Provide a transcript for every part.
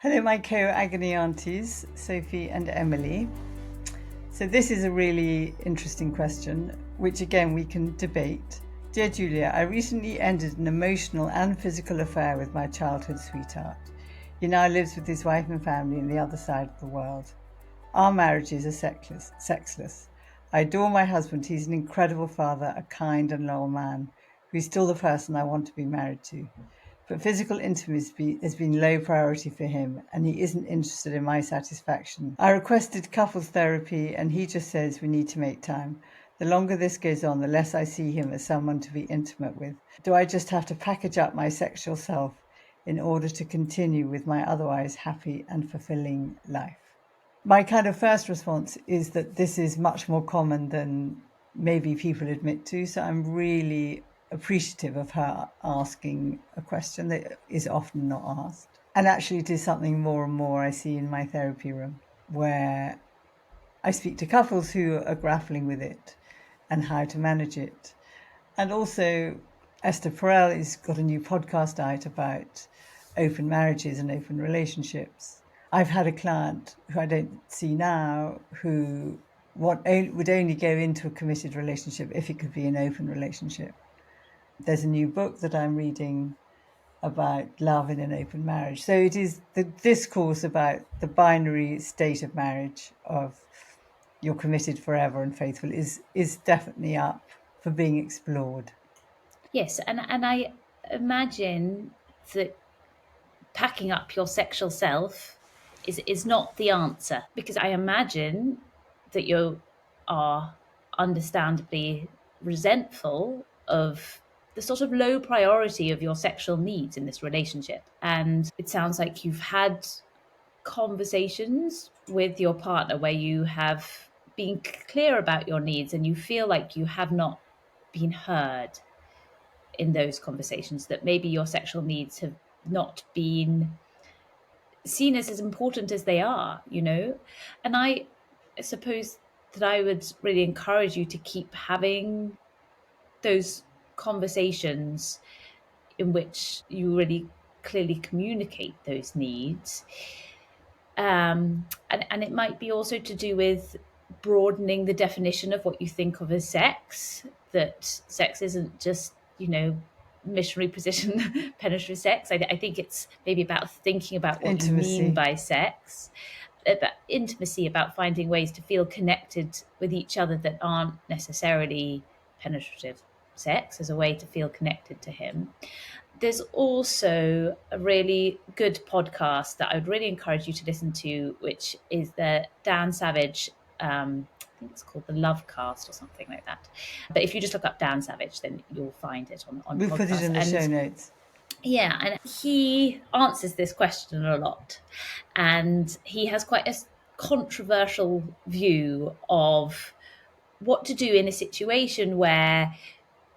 Hello, my co-Agony Aunties, Sophie and Emily. So this is a really interesting question, which again we can debate. Dear Julia, I recently ended an emotional and physical affair with my childhood sweetheart. He now lives with his wife and family on the other side of the world. Our marriages are sexless. I adore my husband. He's an incredible father, a kind and loyal man, who's still the person I want to be married to. But physical intimacy has been low priority for him, and he isn't interested in my satisfaction. I requested couples therapy, and he just says we need to make time. The longer this goes on, the less I see him as someone to be intimate with. Do I just have to package up my sexual self in order to continue with my otherwise happy and fulfilling life? My kind of first response is that this is much more common than maybe people admit to. So I'm really appreciative of her asking a question that is often not asked. And actually, it is something more and more I see in my therapy room, where I speak to couples who are grappling with it and how to manage it. And also, Esther Perel has got a new podcast out about open marriages and open relationships. I've had a client who I don't see now who would only go into a committed relationship if it could be an open relationship. There's a new book that I'm reading about love in an open marriage. So it is the discourse about the binary state of marriage of you're committed forever and faithful is definitely up for being explored. Yes, and I imagine that packing up your sexual self is not the answer, because I imagine that you are understandably resentful of the sort of low priority of your sexual needs in this relationship. And it sounds like you've had conversations with your partner where you have been clear about your needs and you feel like you have not been heard in those conversations, that maybe your sexual needs have not been seen as important as they are, you know? And I suppose that I would really encourage you to keep having those conversations in which you really clearly communicate those needs. And it might be also to do with broadening the definition of what you think of as sex, that sex isn't just, missionary position penetrative sex. I think it's maybe about thinking about what you mean Intimacy. by sex, about intimacy, about finding ways to feel connected with each other that aren't necessarily penetrative sex, as a way to feel connected to him. There's also a really good podcast that I would really encourage you to listen to, which is the Dan Savage. I think it's called the Love Cast or something like that. But if you just look up Dan Savage, then you'll find it on We'll put it podcasts. in the show And notes. yeah, and he answers this question a lot. And he has quite a controversial view of what to do in a situation where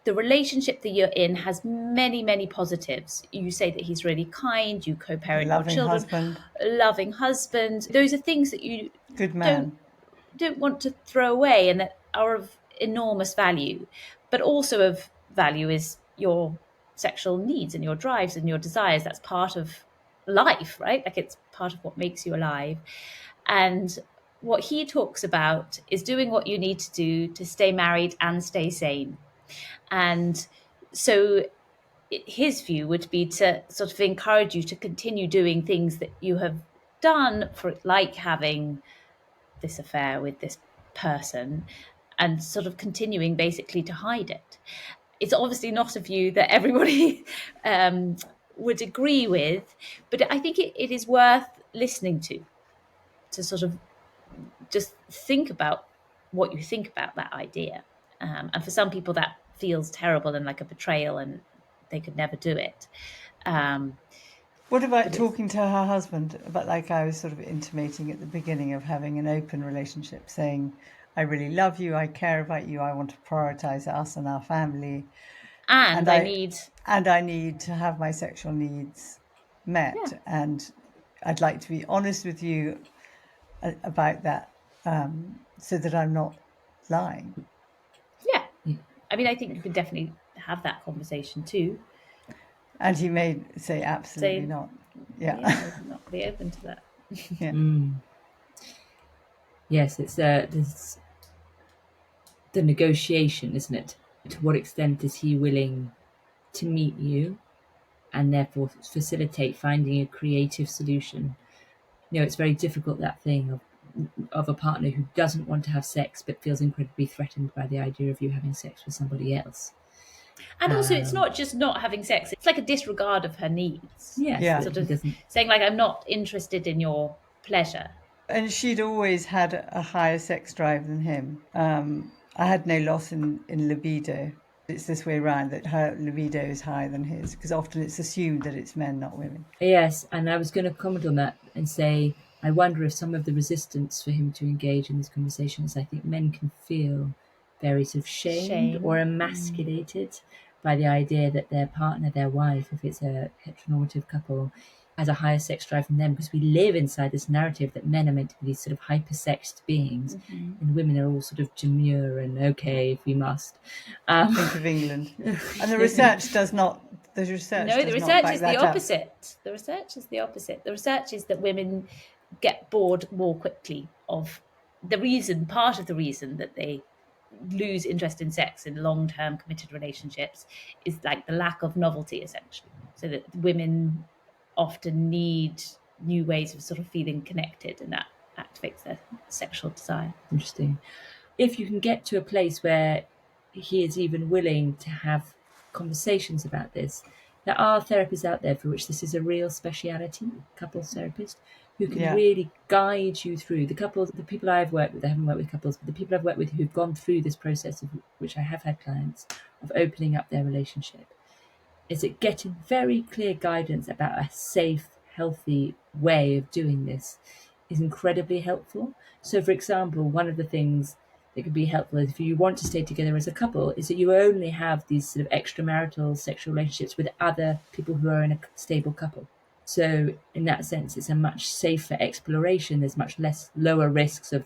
the relationship that you're in has many, many positives. You say that he's really kind, you co-parent your Loving children, husband, a loving husband. Those are things that you good don't man. don't want to throw away and that are of enormous value. But also of value is your sexual needs and your drives and your desires. That's part of life, right? Like, it's part of what makes you alive. And what he talks about is doing what you need to do to stay married and stay sane. And so his view would be to sort of encourage you to continue doing things that you have done, for like having this affair with this person, and sort of continuing basically to hide it. It's obviously not a view that everybody would agree with, but I think it is worth listening to sort of just think about what you think about that idea. And for some people, that feels terrible and like a betrayal, and they could never do it. Um, What about but it's talking to her husband about, like I was sort of intimating at the beginning, of having an open relationship, saying, I really love you, I care about you, I want to prioritize us and our family, and and I I need, and I need to have my sexual needs yeah, met, and I'd like to be honest with you about that, so that I'm not lying. yeah. I mean, I think you can definitely have that conversation too. And he may say absolutely Say, not. not be open to that. Yeah. Yes, it's there's the negotiation, isn't it? To what extent is he willing to meet you and therefore facilitate finding a creative solution? It's very difficult, that thing of a partner who doesn't want to have sex but feels incredibly threatened by the idea of you having sex with somebody else. And also, it's not just not having sex, it's like a disregard of her needs. Yes, sort of saying, like, I'm not interested in your pleasure. And she'd always had a higher sex drive than him. I had no loss in libido. It's this way around, that her libido is higher than his, because often it's assumed that it's men, not women. Yes, and I was going to comment on that and say, I wonder if some of the resistance for him to engage in these conversations, I think men can feel very sort of shamed or emasculated by the idea that their partner, their wife, if it's a heteronormative couple, has a higher sex drive than them, because we live inside this narrative that men are meant to be these sort of hyper-sexed beings, and women are all sort of demure and okay if we must. Think of England. And the research does not. The research is the opposite. The research is the opposite. The research is that women get bored more quickly of the reason. Part of the reason that they lose interest in sex in long-term committed relationships is like the lack of novelty, essentially. So that women often need new ways of sort of feeling connected, and that activates their sexual desire. Interesting. If you can get to a place where he is even willing to have conversations about this, there are therapists out there for which this is a real speciality, couples therapist, who can really guide you through. The people I've worked with, I haven't worked with couples, but the people I've worked with who've gone through this process, of which I have had clients, of opening up their relationship, is it getting very clear guidance about a safe, healthy way of doing this is incredibly helpful. So, for example, one of the things that could be helpful if you want to stay together as a couple is that you only have these sort of extramarital sexual relationships with other people who are in a stable couple. So in that sense, it's a much safer exploration. There's much lower risks of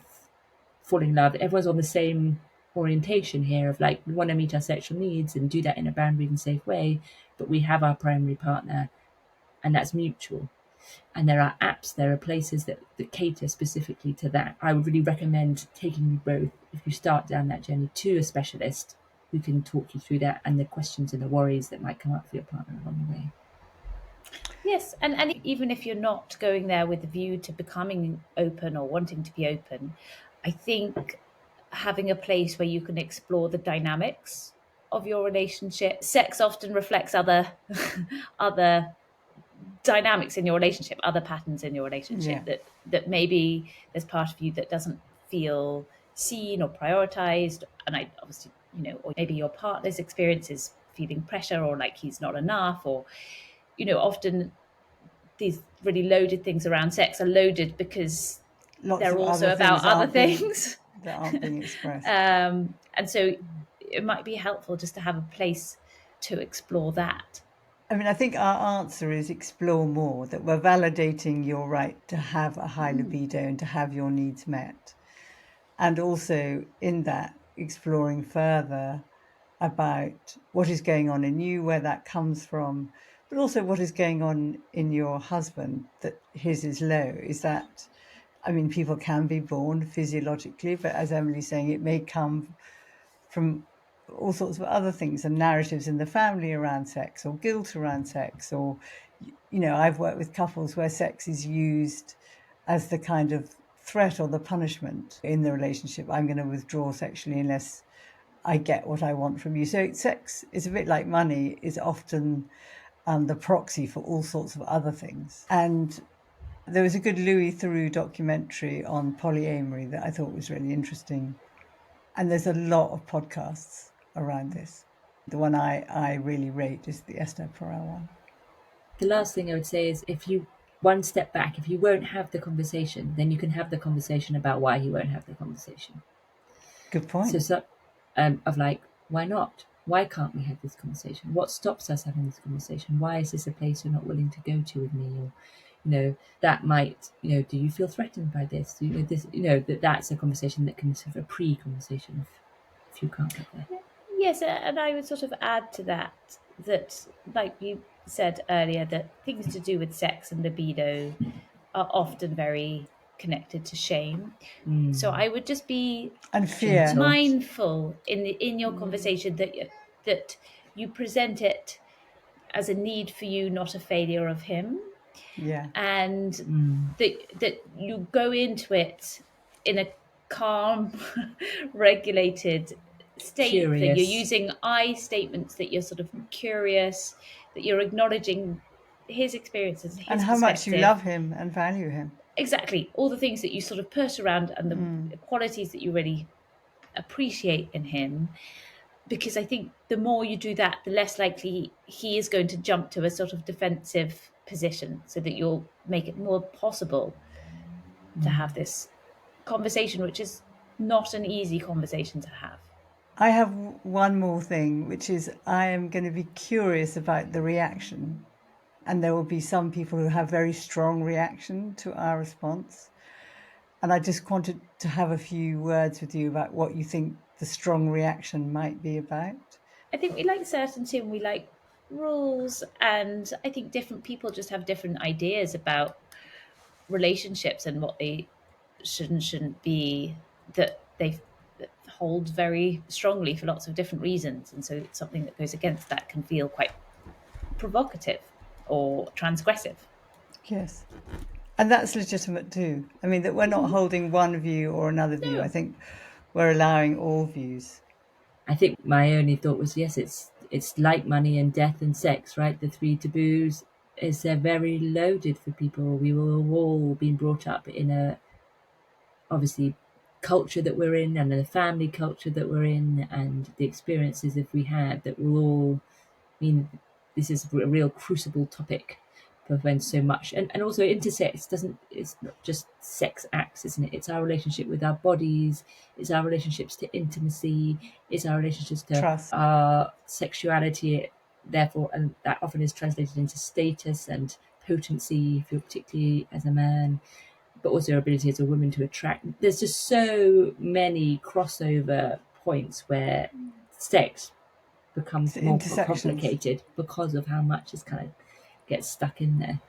falling in love. Everyone's on the same orientation here of like, we want to meet our sexual needs and do that in a boundary and safe way, but we have our primary partner and that's mutual. And there are apps, there are places that cater specifically to that. I would really recommend taking you both, if you start down that journey, to a specialist who can talk you through that and the questions and the worries that might come up for your partner along the way. Yes, and even if you're not going there with the view to becoming open or wanting to be open, I think having a place where you can explore the dynamics of your relationship. Sex often reflects other dynamics in your relationship, other patterns in your relationship, that maybe there's part of you that doesn't feel seen or prioritized, and I obviously, or maybe your partner's experience is feeling pressure or like he's not enough, or often these really loaded things around sex are loaded because they're also about other things that aren't being expressed. And so it might be helpful just to have a place to explore that. I mean, I think our answer is explore more, that we're validating your right to have a high libido and to have your needs met. And also in that, exploring further about what is going on in you, where that comes from, but also what is going on in your husband, that his is low. Is that, I mean, people can be born physiologically, but as Emily's saying, it may come from all sorts of other things and narratives in the family around sex, or guilt around sex, or, I've worked with couples where sex is used as the kind of threat or the punishment in the relationship. I'm going to withdraw sexually unless I get what I want from you. So sex is a bit like money, is often the proxy for all sorts of other things. And there was a good Louis Theroux documentary on polyamory that I thought was really interesting. And there's a lot of podcasts around this. The one I really rate is the Esther Perel one. The last thing I would say is, if you one step back, if you won't have the conversation, then you can have the conversation about why you won't have the conversation. Good point. So of like, why not? Why can't we have this conversation? What stops us having this conversation? Why is this a place you're not willing to go to with me? Or, that might, do you feel threatened by this? That's a conversation that can sort of a pre-conversation if you can't get there. Yes, and I would sort of add to that like said earlier that things to do with sex and libido are often very connected to shame. So I would just be And fear. Gentle. mindful in your conversation that you present it as a need for you, not a failure of him, Yeah. and that you go into it in a calm, regulated state, that you're Curious. using I statements, that you're sort of curious, that you're acknowledging his experiences, his And how much you perspective. love him and value him. Exactly, all the things that you sort of put around, and the qualities that you really appreciate in him. Because I think the more you do that, the less likely he is going to jump to a sort of defensive position, so that you'll make it more possible to have this conversation, which is not an easy conversation to have. I have one more thing, which is I am going to be curious about the reaction. And there will be some people who have very strong reaction to our response. And I just wanted to have a few words with you about what you think the strong reaction might be about. I think we like certainty and we like rules, and I think different people just have different ideas about relationships and what they should and shouldn't be, that they hold very strongly for lots of different reasons. And so something that goes against that can feel quite provocative or transgressive. Yes. And that's legitimate too. I mean, that we're not holding one view or another view. No. I think we're allowing all views. I think my only thought was, yes, it's like money and death and sex, right? The three taboos is they're very loaded for people. We will have all been brought up in a obviously culture that we're in, and the family culture that we're in, and the experiences that we had that will all mean this is a real crucible topic for when so much and also intersex doesn't, it's not just sex acts, isn't it? It's our relationship with our bodies, it's our relationships to intimacy, it's our relationships to Trust. our sexuality, therefore, and that often is translated into status and potency, if you're particularly as a man, but also your ability as a woman to attract. There's just so many crossover points where sex becomes It's more intersections. complicated because of how much is kind of gets stuck in there.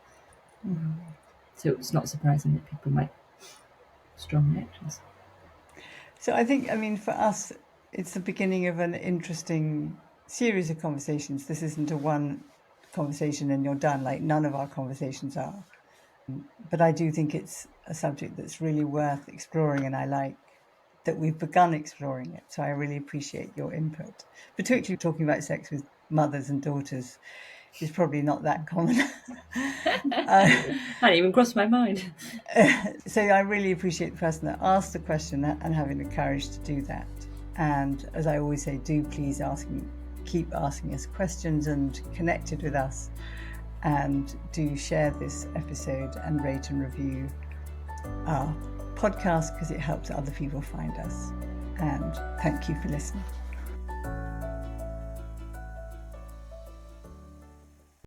So it's not surprising that people might have strong reactions. So I think, I mean, for us, it's the beginning of an interesting series of conversations. This isn't a one conversation and you're done, like none of our conversations are. But I do think it's a subject that's really worth exploring, and I like that we've begun exploring it. So I really appreciate your input, particularly talking about sex with mothers and daughters is probably not that common. Hadn't even crossed my mind. So I really appreciate the person that asked the question and having the courage to do that. And as I always say, do please keep asking us questions and connected with us. And do share this episode and rate and review our podcast, because it helps other people find us. And thank you for listening.